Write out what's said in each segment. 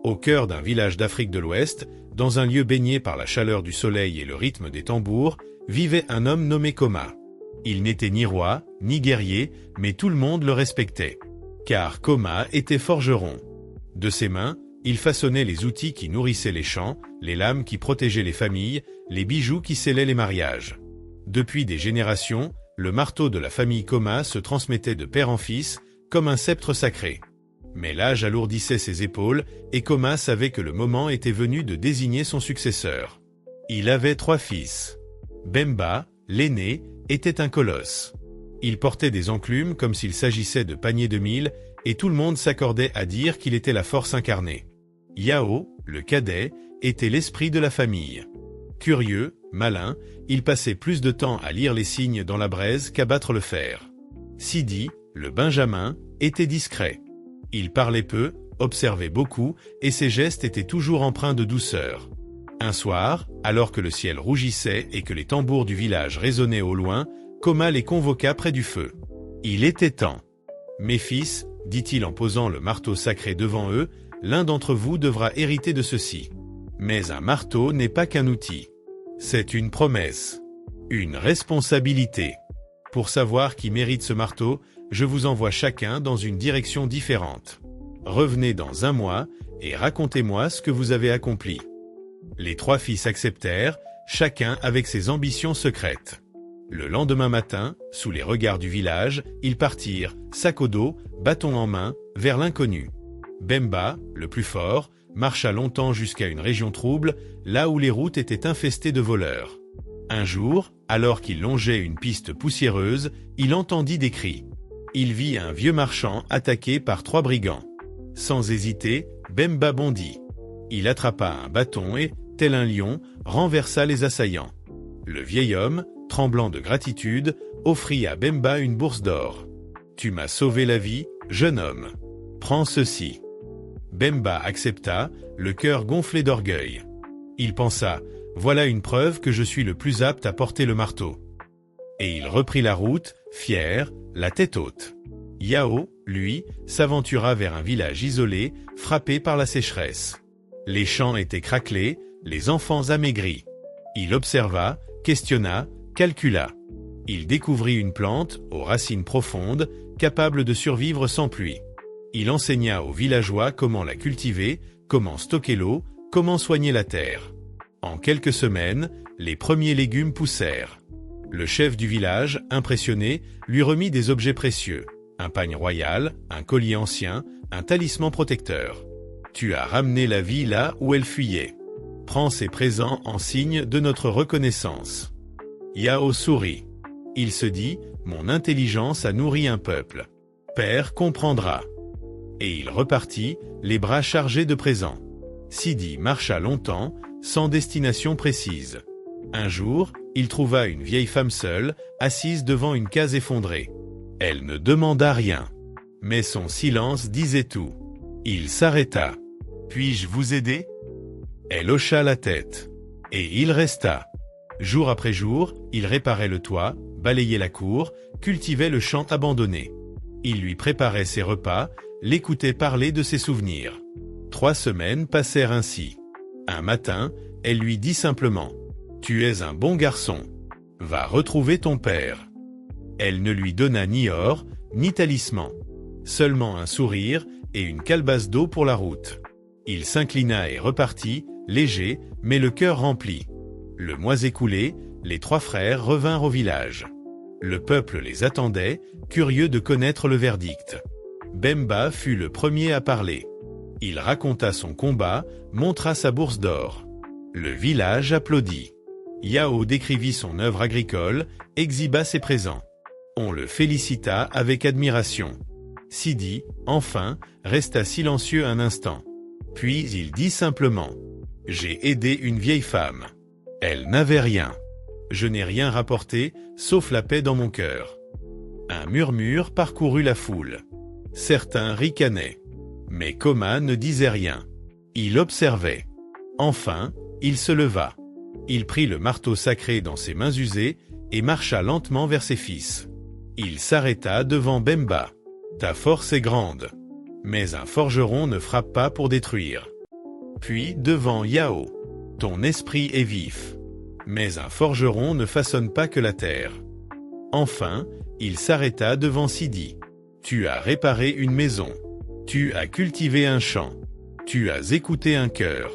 Au cœur d'un village d'Afrique de l'Ouest, dans un lieu baigné par la chaleur du soleil et le rythme des tambours, vivait un homme nommé Koma. Il n'était ni roi, ni guerrier, mais tout le monde le respectait. Car Koma était forgeron. De ses mains, il façonnait les outils qui nourrissaient les champs, les lames qui protégeaient les familles, les bijoux qui scellaient les mariages. Depuis des générations, le marteau de la famille Koma se transmettait de père en fils, comme un sceptre sacré. Mais l'âge alourdissait ses épaules, et Koma savait que le moment était venu de désigner son successeur. Il avait 3 fils. Bemba, l'aîné, était un colosse. Il portait des enclumes comme s'il s'agissait de paniers de mil, et tout le monde s'accordait à dire qu'il était la force incarnée. Yao, le cadet, était l'esprit de la famille. Curieux, malin, il passait plus de temps à lire les signes dans la braise qu'à battre le fer. Sidi, le benjamin, était discret. Il parlait peu, observait beaucoup, et ses gestes étaient toujours empreints de douceur. Un soir, alors que le ciel rougissait et que les tambours du village résonnaient au loin, Koma les convoqua près du feu. Il était temps. « Mes fils, dit-il en posant le marteau sacré devant eux, l'un d'entre vous devra hériter de ceci. Mais un marteau n'est pas qu'un outil. C'est une promesse. Une responsabilité. Pour savoir qui mérite ce marteau, je vous envoie chacun dans une direction différente. Revenez dans 1 mois et racontez-moi ce que vous avez accompli. » Les 3 fils acceptèrent, chacun avec ses ambitions secrètes. Le lendemain matin, sous les regards du village, ils partirent, sac au dos, bâton en main, vers l'inconnu. Bemba, le plus fort, marcha longtemps jusqu'à une région trouble, là où les routes étaient infestées de voleurs. Un jour, alors qu'il longeait une piste poussiéreuse, il entendit des cris. Il vit un vieux marchand attaqué par 3 brigands. Sans hésiter, Bemba bondit. Il attrapa un bâton et, tel un lion, renversa les assaillants. Le vieil homme, tremblant de gratitude, offrit à Bemba une bourse d'or. « Tu m'as sauvé la vie, jeune homme. Prends ceci. » Bemba accepta, le cœur gonflé d'orgueil. Il pensa, « Voilà une preuve que je suis le plus apte à porter le marteau. » Et il reprit la route, fier, la tête haute. Yao, lui, s'aventura vers un village isolé, frappé par la sécheresse. Les champs étaient craquelés, les enfants amaigris. Il observa, questionna, calcula. Il découvrit une plante, aux racines profondes, capable de survivre sans pluie. Il enseigna aux villageois comment la cultiver, comment stocker l'eau, comment soigner la terre. En quelques semaines, les premiers légumes poussèrent. Le chef du village, impressionné, lui remit des objets précieux. Un pagne royal, un collier ancien, un talisman protecteur. « Tu as ramené la vie là où elle fuyait. Prends ces présents en signe de notre reconnaissance. » Yao sourit. Il se dit, « Mon intelligence a nourri un peuple. Père comprendra. » Et il repartit, les bras chargés de présents. Sidi marcha longtemps, sans destination précise. Un jour, il trouva une vieille femme seule, assise devant une case effondrée. Elle ne demanda rien. Mais son silence disait tout. Il s'arrêta. « Puis-je vous aider ?» Elle hocha la tête. Et il resta. Jour après jour, il réparait le toit, balayait la cour, cultivait le champ abandonné. Il lui préparait ses repas, l'écoutait parler de ses souvenirs. 3 semaines passèrent ainsi. Un matin, elle lui dit simplement « Tu es un bon garçon. Va retrouver ton père. » Elle ne lui donna ni or, ni talisman. Seulement un sourire et une calebasse d'eau pour la route. Il s'inclina et repartit, léger, mais le cœur rempli. Le mois écoulé, les 3 frères revinrent au village. Le peuple les attendait, curieux de connaître le verdict. Bemba fut le premier à parler. Il raconta son combat, montra sa bourse d'or. Le village applaudit. Yao décrivit son œuvre agricole, exhiba ses présents. On le félicita avec admiration. Sidi, enfin, resta silencieux un instant. Puis il dit simplement « J'ai aidé une vieille femme. Elle n'avait rien. Je n'ai rien rapporté, sauf la paix dans mon cœur. » Un murmure parcourut la foule. Certains ricanaient. Mais Koma ne disait rien. Il observait. Enfin, il se leva. Il prit le marteau sacré dans ses mains usées et marcha lentement vers ses fils. Il s'arrêta devant Bemba. « Ta force est grande. Mais un forgeron ne frappe pas pour détruire. Puis devant Yao. Ton esprit est vif. Mais un forgeron ne façonne pas que la terre. Enfin, il s'arrêta devant Sidi. Tu as réparé une maison. Tu as cultivé un champ. Tu as écouté un cœur.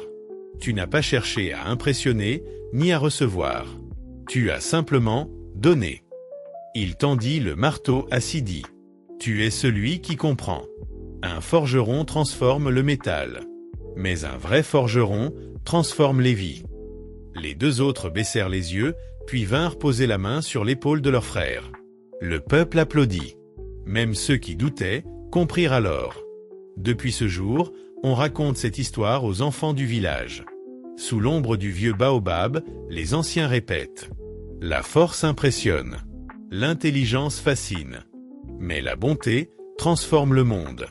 Tu n'as pas cherché à impressionner, ni à recevoir. Tu as simplement donné. Il tendit le marteau à Sidi. Tu es celui qui comprend. Un forgeron transforme le métal. Mais un vrai forgeron transforme les vies. Les deux autres baissèrent les yeux, puis vinrent poser la main sur l'épaule de leur frère. Le peuple applaudit. Même ceux qui doutaient comprirent alors. Depuis ce jour, on raconte cette histoire aux enfants du village. Sous l'ombre du vieux baobab, les anciens répètent. La force impressionne. L'intelligence fascine. Mais la bonté transforme le monde.